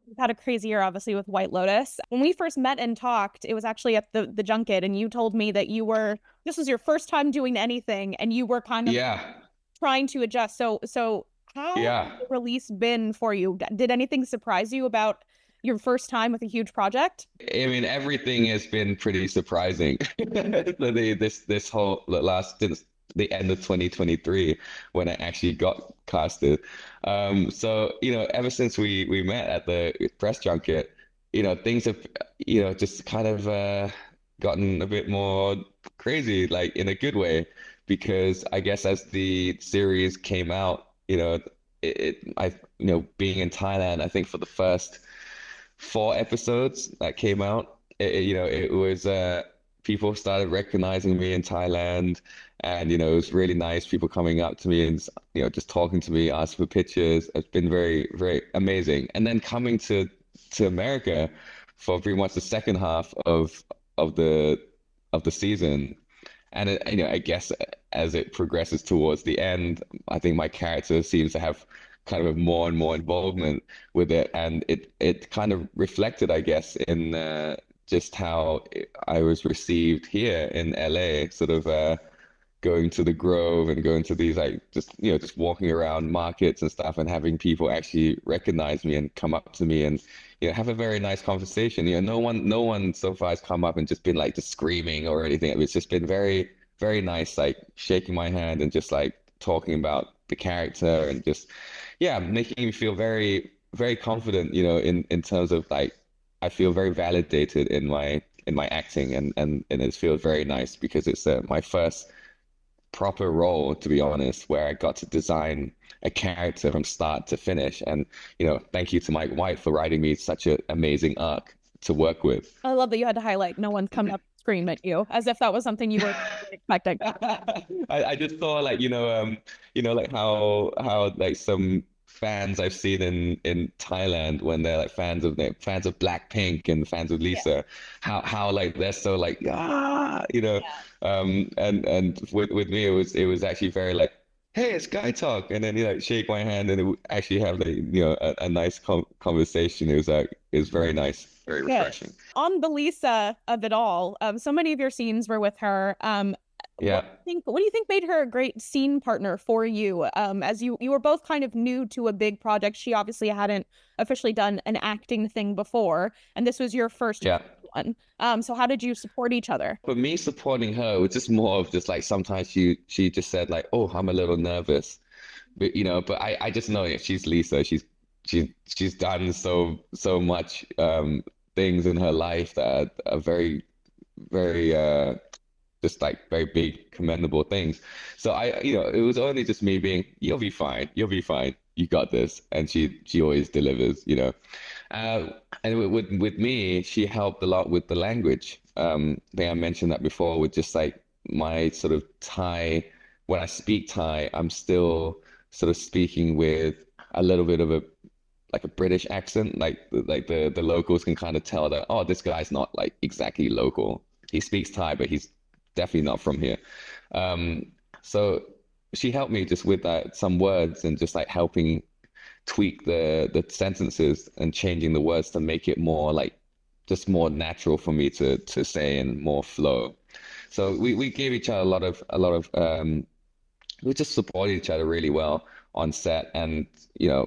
You've had a crazy year, obviously, with White Lotus. When we first met and talked, it was actually at the junket, and you told me that this was your first time doing anything, and you were kind of Yeah, trying to adjust. So how has yeah. the release been for you? Did anything surprise you about your first time with a huge project? I mean, everything has been pretty surprising. This whole last since the end of 2023 when I actually got casted. So ever since we met at the press junket, things have just kind of gotten a bit more crazy, like in a good way, because I guess as the series came out, being in Thailand, I think for the first 4 episodes that came out, it was people started recognizing me in Thailand, and it was really nice. People coming up to me and just talking to me, asking for pictures. It's been very, very amazing. And then coming to America for pretty much the second half of the of the season, and I guess as it progresses towards the end, I think my character seems to have kind of more and more involvement with it, and it kind of reflected, I guess, in just how I was received here in LA, sort of going to the Grove and going to these like just walking around markets and stuff, and having people actually recognize me and come up to me and have a very nice conversation. No one so far has come up and just been like just screaming or anything. It's just been very, very nice, like shaking my hand and just like talking about the character and just making me feel very, very confident, in terms of like I feel very validated in my acting, and it feels very nice because it's my first proper role, to be honest, where I got to design a character from start to finish. And, thank you to Mike White for writing me such an amazing arc to work with. I love that you had to highlight no one's coming up to scream at you, as if that was something you were expecting. I just thought like, like how like some fans I've seen in Thailand when they're like fans of Blackpink and fans of Yeah. Lisa, how like they're so like and with me it was actually very like, hey, it's Guy Talk, and then like shake my hand and it would actually have like a nice conversation. It was very nice, very Good. refreshing. On the Lisa of it all, so many of your scenes were with her. Yeah. What do you think made her a great scene partner for you? As you were both kind of new to a big project. She obviously hadn't officially done an acting thing before, and this was your first Yeah. one. So how did you support each other? For me, supporting her was just more of just like sometimes she just said like, "Oh, I'm a little nervous," but I just know if she's Lisa, she's done so much things in her life that are very, very just like very big commendable things. So it was only just me being, you'll be fine, you got this, and she always delivers. Uh, and with me, she helped a lot with the language. I think I mentioned that before with just like my sort of Thai. When I speak Thai, I'm still sort of speaking with a little bit of a like a British accent. Like the locals can kind of tell that, oh, this guy's not like exactly local. He speaks Thai, but he's definitely not from here. So she helped me just with that some words and just like helping tweak the sentences and changing the words to make it more like just more natural for me to say and more flow. So we gave each other a lot of we just supported each other really well on set, and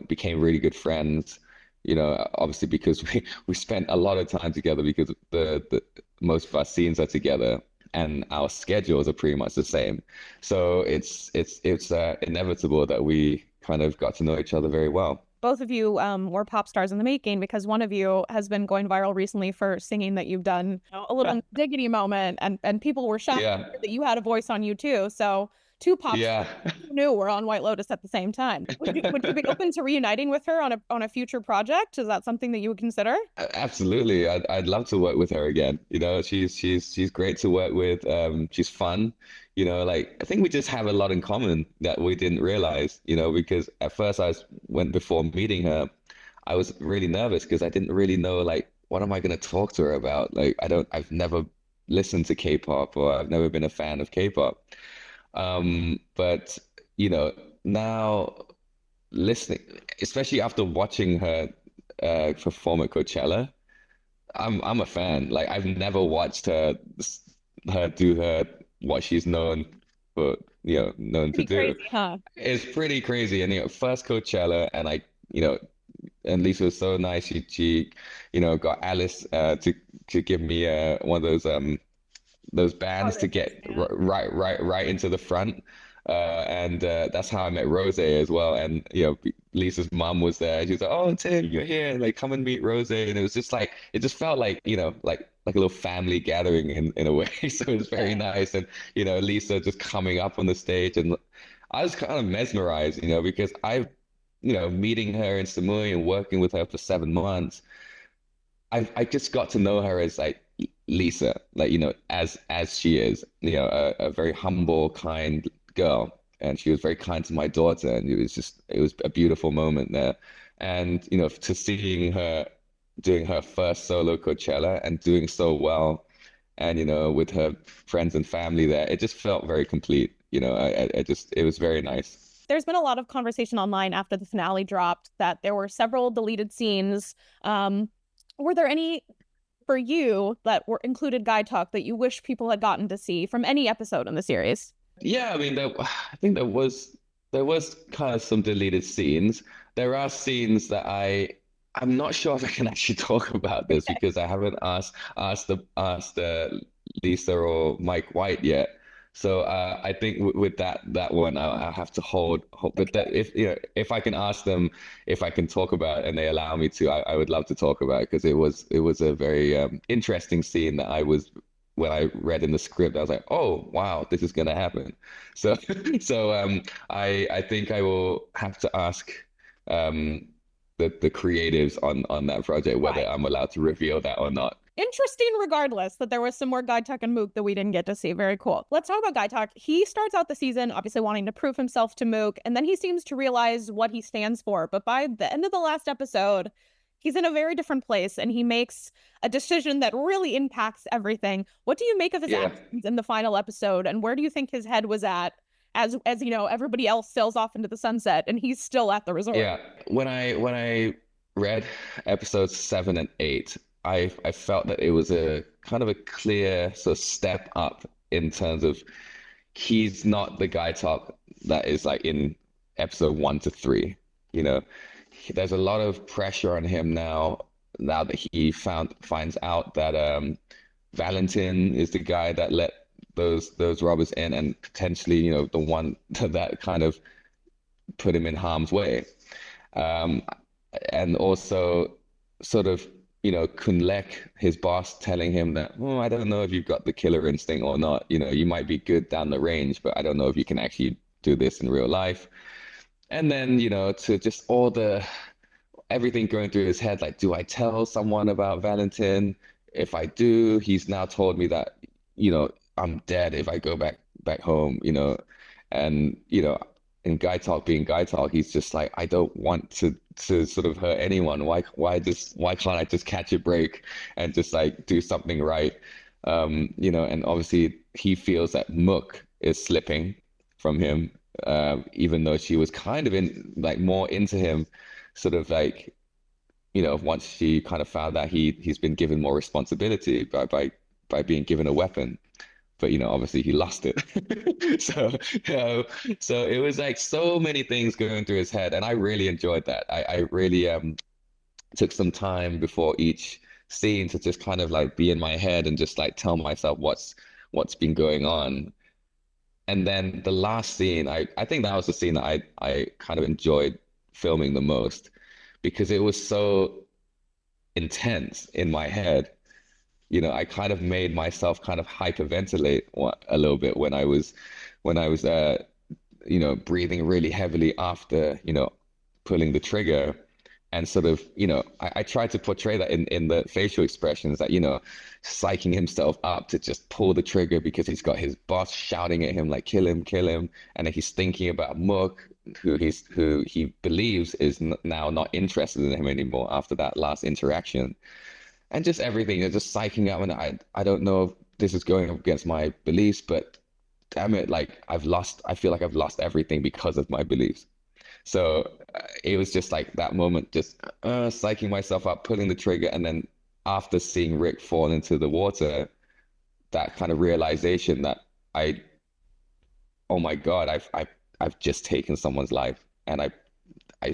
became really good friends. Obviously because we spent a lot of time together because the most of our scenes are together and our schedules are pretty much the same. So it's inevitable that we kind of got to know each other very well. Both of you were pop stars in the making because one of you has been going viral recently for singing that you've done a little diggity moment, and people were shocked Yeah. that you had a voice on you too. So two pop stars Yeah. who knew were on White Lotus at the same time. Would you be open to reuniting with her on a future project? Is that something that you would consider? Absolutely. I'd love to work with her again. She's great to work with. She's fun. Like I think we just have a lot in common that we didn't realize, because at first when before meeting her, I was really nervous because I didn't really know like what am I going to talk to her about? Like I've never listened to K-pop, or I've never been a fan of K-pop. But now listening, especially after watching her perform at Coachella, I'm a fan. Like I've never watched her do her what she's known for, known to Pretty do. crazy, huh? It's pretty crazy. And first Coachella, and you know, and Lisa was so nice. She got Alice to give me one of those bands to Artists, get yeah. right into the front. And that's how I met Rose as well. And Lisa's mom was there. She was like, "Oh, Tim, you're here. Like, come and meet Rose." And it was just like it just felt like like a little family gathering in a way. So it was very nice. And Lisa just coming up on the stage, and I was kind of mesmerized, because I've meeting her in Samui and working with her for 7 months. I just got to know her as like Lisa, like as she is, a very humble, kind girl, and she was very kind to my daughter, and it was a beautiful moment there, and to seeing her doing her first solo Coachella and doing so well, and with her friends and family there, it just felt very complete. I just it was very nice. There's been a lot of conversation online after the finale dropped that there were several deleted scenes. Were there any for you that were included guide talk that you wish people had gotten to see from any episode in the series? Yeah, I mean, I think there was kind of some deleted scenes. There are scenes that I'm not sure if I can actually talk about this because I haven't asked Lisa or Mike White yet. So I think with that one I'll have to hold. But that if I can ask them if I can talk about it and they allow me to, I would love to talk about it because it was a very interesting scene that I was when I read in the script, I was like, oh wow, this is gonna happen. So I think I will have to ask the creatives on that project whether Right. I'm allowed to reveal that or not. Interesting regardless that there was some more Guy Tuck and Mook that we didn't get to see. Very cool. Let's talk about Guy Tuck. He starts out the season obviously wanting to prove himself to Mook, and then he seems to realize what he stands for. But by the end of the last episode, he's in a very different place and he makes a decision that really impacts everything. What do you make of his Yeah. actions in the final episode, and where do you think his head was at as everybody else sails off into the sunset and he's still at the resort? Yeah, when I read episodes 7 and 8, I felt that it was a kind of a clear sort of step up in terms of he's not the guy talk that is like in episode 1 to 3. You know, there's a lot of pressure on him now that he finds out that Valentin is the guy that let those robbers in and potentially the one that kind of put him in harm's way. Um, and also sort of, Kunlek, his boss, telling him that, oh, I don't know if you've got the killer instinct or not. You might be good down the range, but I don't know if you can actually do this in real life. And then, to just everything going through his head, like, do I tell someone about Valentin? If I do, he's now told me that, I'm dead if I go back home, and in Guy Talk being Guy Talk, he's just like, I don't want to sort of hurt anyone. Why can't I just catch a break and just like do something right? And obviously he feels that Mook is slipping from him, even though she was kind of in like more into him, sort of like, once she kind of found that he's been given more responsibility by being given a weapon. But obviously he lost it. So it was like so many things going through his head, and I really enjoyed that. I really took some time before each scene to just kind of like be in my head and just like tell myself what's been going on. And then the last scene, I think that was the scene that I kind of enjoyed filming the most because it was so intense in my head. I kind of made myself kind of hyperventilate a little bit when I was breathing really heavily after, pulling the trigger, and sort of, I tried to portray that in the facial expressions that, psyching himself up to just pull the trigger because he's got his boss shouting at him like, kill him. And then he's thinking about Mook, who he believes is now not interested in him anymore after that last interaction. And just everything, just psyching up. And I don't know if this is going up against my beliefs, but damn it, like I feel like I've lost everything because of my beliefs. So it was just like that moment, just psyching myself up, pulling the trigger, and then after seeing Rick fall into the water, that kind of realization that I, oh my God, I've just taken someone's life, and I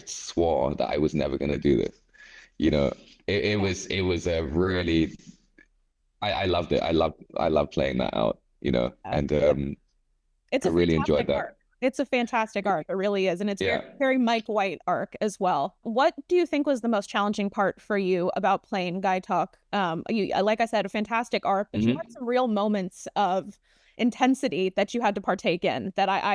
swore that I was never gonna do this. You know, it was a really I loved it. I loved playing that out, you know, Yeah. and It's I a really enjoyed fantastic that. arc. It's a fantastic arc. It really is. And it's very, Yeah. very Mike White arc as well. What do you think was the most challenging part for you about playing Guy Talk? Like I said, a fantastic arc, but you had Hmm. some real moments of intensity that you had to partake in that I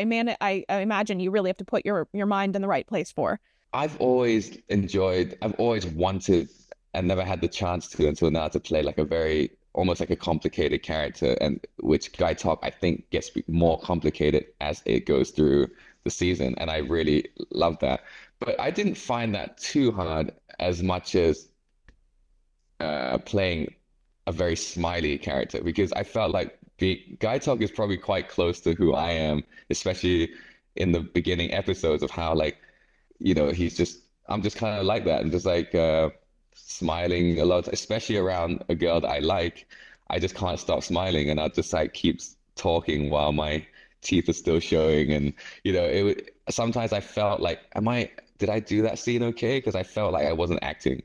imagine you really have to put your mind in the right place for. I've always wanted and never had the chance to until now to play like a very almost like a complicated character, and which Guy Talk I think gets more complicated as it goes through the season, and I really love that. But I didn't find that too hard as much as playing a very smiley character because I felt like the Guy Talk is probably quite close to who I am, especially in the beginning episodes of how like he's just I'm just kind of like that and just like smiling a lot, especially around a girl that I like. I just can't stop smiling, and I just like keeps talking while my teeth are still showing, and sometimes I felt like, did I do that scene okay? Because I felt like I wasn't acting,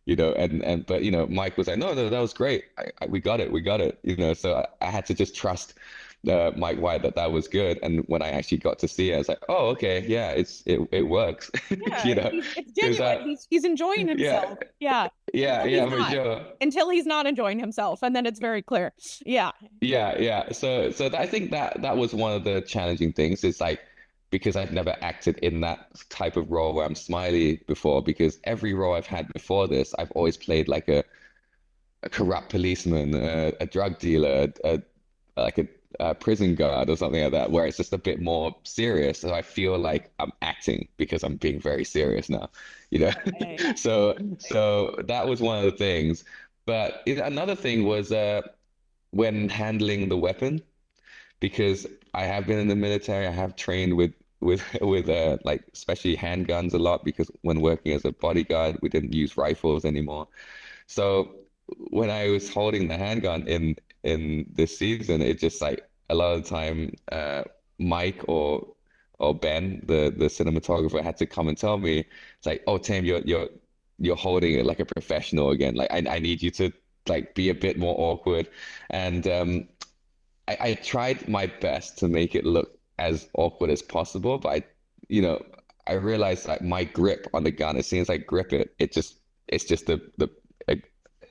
and but Mike was like, no, no, that was great. We got it, we got it, So I had to just trust Mike White that was good. And when I actually got to see it, I was like, oh, okay, yeah, it works. Yeah, it's Because genuine. He's enjoying yeah, himself. Yeah. yeah, Until he's yeah, for not. sure. Until he's not enjoying himself, and then it's very clear. Yeah. Yeah, yeah. So I think that was one of the challenging things. It's like because I've never acted in that type of role where I'm smiley before. Because every role I've had before this, I've always played like a corrupt policeman, a drug dealer, like a prison guard or something like that, where it's just a bit more serious. So I feel like I'm acting because I'm being very serious now, you know. Yeah. So that was one of the things. But another thing was when handling the weapon, because I have been in the military, I have trained with like especially handguns a lot because when working as a bodyguard, we didn't use rifles anymore. So when I was holding the handgun in this season, it just like a lot of the time, Mike or Ben, the cinematographer, had to come and tell me, it's like, oh, Tame, you're holding it like a professional again. Like I need you to like be a bit more awkward, and I tried my best to make it look as awkward as possible, but you know, I realized that my grip on the gun, as soon as I grip it, it's just a,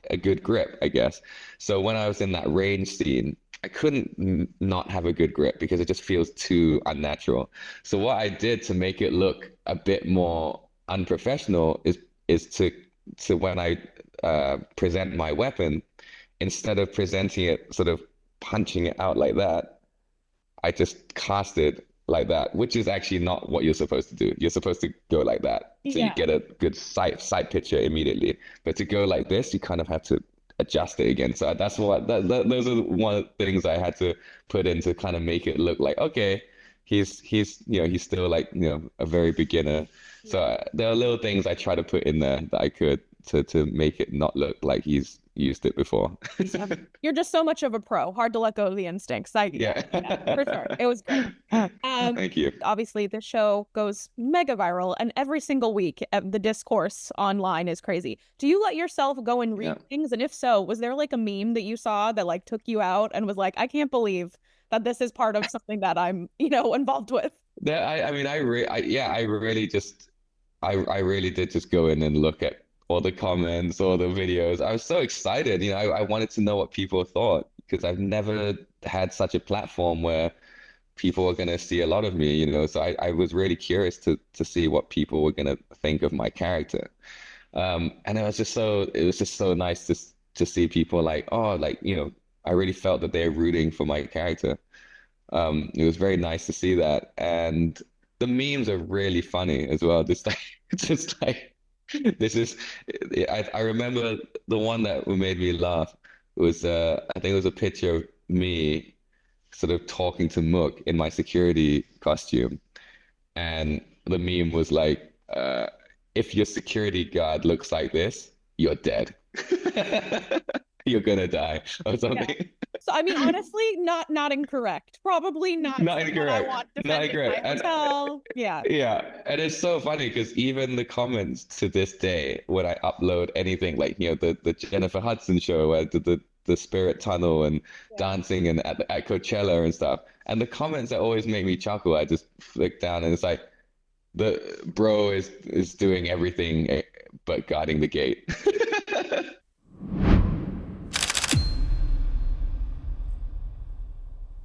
a good grip, I guess. So when I was in that range scene, I couldn't not have a good grip because it just feels too unnatural. So what I did to make it look a bit more unprofessional is to when I present my weapon, instead of presenting it sort of punching it out like that, I just cast it like that, which is actually not what you're supposed to do. You're supposed to go like that, so you Yeah. get a good sight picture immediately. But to go like this, you kind of have to adjust it again. So that's what those are one of the things I had to put in to kind of make it look like, okay, he's he's still like a very beginner. So there are little things I try to put in there that I could to make it not look like he's used it before. You're just so much of a pro. Hard to let go of the instincts. Yeah, for sure. It was great. Thank you. Obviously, the show goes mega viral, and every single week, the discourse online is crazy. Do you let yourself go and read Yeah. things? And if so, was there like a meme that you saw that like took you out and was like, I can't believe that this is part of something that I'm, involved with? That I mean I really just I really did just go in and look at all the comments, all the videos. I was so excited, I wanted to know what people thought because I've never had such a platform where people were gonna see a lot of me, So I was really curious to see what people were gonna think of my character. And it was just so nice to see people like, oh, like, I really felt that they're rooting for my character. It was very nice to see that, and the memes are really funny as well. Just like this is, I remember the one that made me laugh was I think it was a picture of me sort of talking to Mook in my security costume, and the meme was like, if your security guard looks like this, you're dead. You're gonna die or something. So I mean, honestly, not incorrect. Probably not Not someone I incorrect. want Not defending my incorrect. And hotel. Yeah. yeah, and it's so funny because even the comments to this day, when I upload anything like the Jennifer Hudson show, where the Spirit Tunnel and dancing and at Coachella and stuff, and the comments that always make me chuckle, I just flick down and it's like the bro is doing everything but guarding the gate.